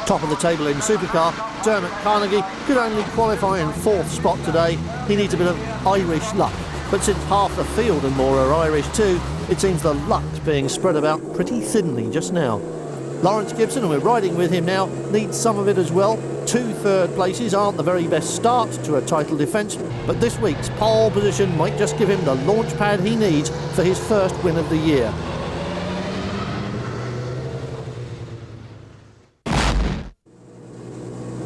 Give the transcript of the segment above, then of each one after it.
Top of the table in Supercar, Dermot Carnegie could only qualify in 4th spot today. He needs a bit of Irish luck. But since half the field and more are Irish too, it seems the luck's being spread about pretty thinly just now. Lawrence Gibson, and we're riding with him now, needs some of it as well. 2 third places aren't the very best start to a title defence, but this week's pole position might just give him the launch pad he needs for his first win of the year.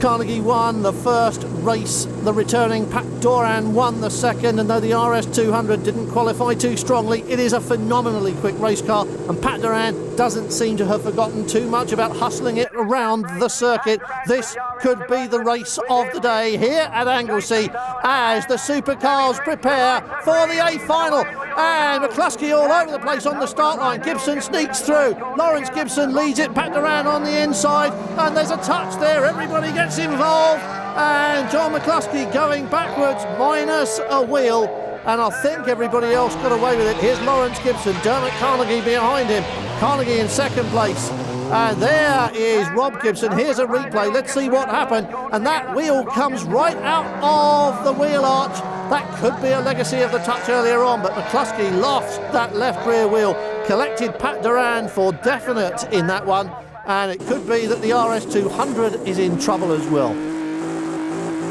Carnegie won the first race. The returning Pat Doran won the second, and though the RS200 didn't qualify too strongly, it is a phenomenally quick race car, and Pat Doran doesn't seem to have forgotten too much about hustling it around the circuit. This could be the race of the day here at Anglesey as the supercars prepare for the A final. And McCluskey all over the place on the start line. Gibson sneaks through. Lawrence Gibson leads it. Pat Doran on the inside, and there's a touch there. Everybody gets involved, and John McCluskey going backwards minus a wheel, and I think everybody else got away with it. Here's Lawrence Gibson, Dermot Carnegie behind him. Carnegie in second place, and there is Rob Gibson. Here's a replay. Let's see what happened, and that wheel comes right out of the wheel arch. That could be a legacy of the touch earlier on, but McCluskey lost that left rear wheel, collected Pat Doran for definite in that one, and it could be that the RS200 is in trouble as well.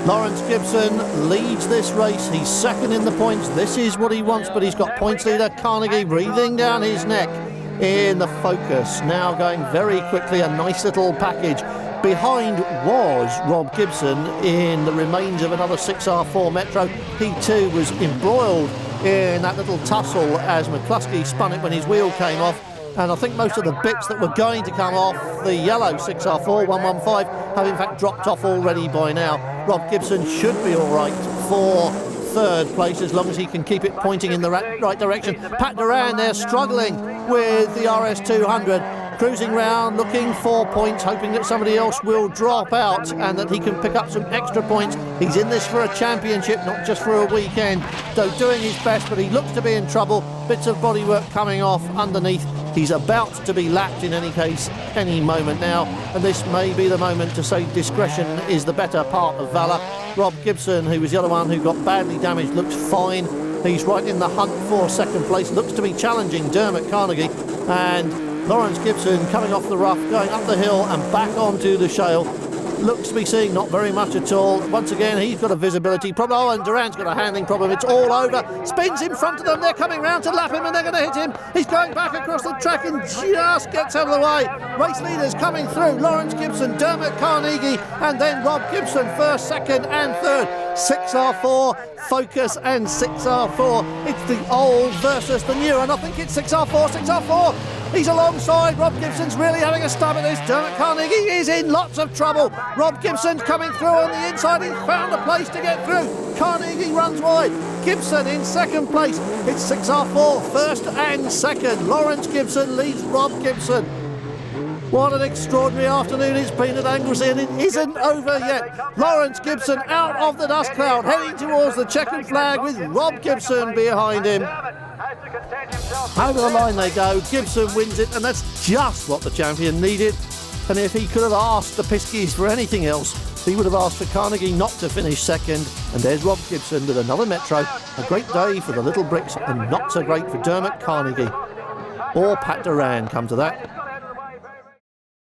Lawrence Gibson leads this race. He's second in the points. This is what he wants, but he's got points leader Carnegie breathing down his neck in the Focus. Now going very quickly, a nice little package. Behind was Rob Gibson in the remains of another 6R4 Metro. He too was embroiled in that little tussle as McCluskey spun it when his wheel came off. And I think most of the bits that were going to come off the yellow 6R4 115 have in fact dropped off already by now. Rob Gibson should be all right for third place as long as he can keep it pointing in the right direction. Pat Doran there struggling with the RS200, cruising round looking for points, hoping that somebody else will drop out and that he can pick up some extra points. He's in this for a championship, not just for a weekend, though doing his best, but he looks to be in trouble. Bits of bodywork coming off underneath. He's about to be lapped in any case, any moment now, and this may be the moment to say discretion is the better part of valour. Rob Gibson, who was the other one who got badly damaged, looks fine. He's right in the hunt for second place, looks to be challenging Dermot Carnegie, and Lawrence Gibson coming off the rough, going up the hill and back onto the shale. Looks to be seeing not very much at all. Once again, he's got a visibility problem. Oh, and Duran's got a handling problem. It's all over. Spins in front of them. They're coming round to lap him, and they're going to hit him. He's going back across the track and just gets out of the way. Race leaders coming through. Lawrence Gibson, Dermot Carnegie, and then Rob Gibson, first, second, and third. 6R4, Focus, and 6R4. It's the old versus the new, and I think it's 6R4, 6R4. He's alongside. Rob Gibson's really having a stab at this. Dermot Carnegie is in lots of trouble. Rob Gibson's coming through on the inside. He's found a place to get through. Carnegie runs wide. Gibson in second place. It's 6R4, first and second. Lawrence Gibson leads Rob Gibson. What an extraordinary afternoon it's been at Anglesey, and it isn't over yet. Lawrence Gibson out of the dust cloud, heading towards the checkered flag with Rob Gibson behind him. Over the line they go. Gibson wins it, and that's just what the champion needed. And if he could have asked the Piskies for anything else, he would have asked for Carnegie not to finish second. And there's Rob Gibson with another Metro. A great day for the Little Bricks, and not so great for Dermot Carnegie. Or Pat Doran, come to that.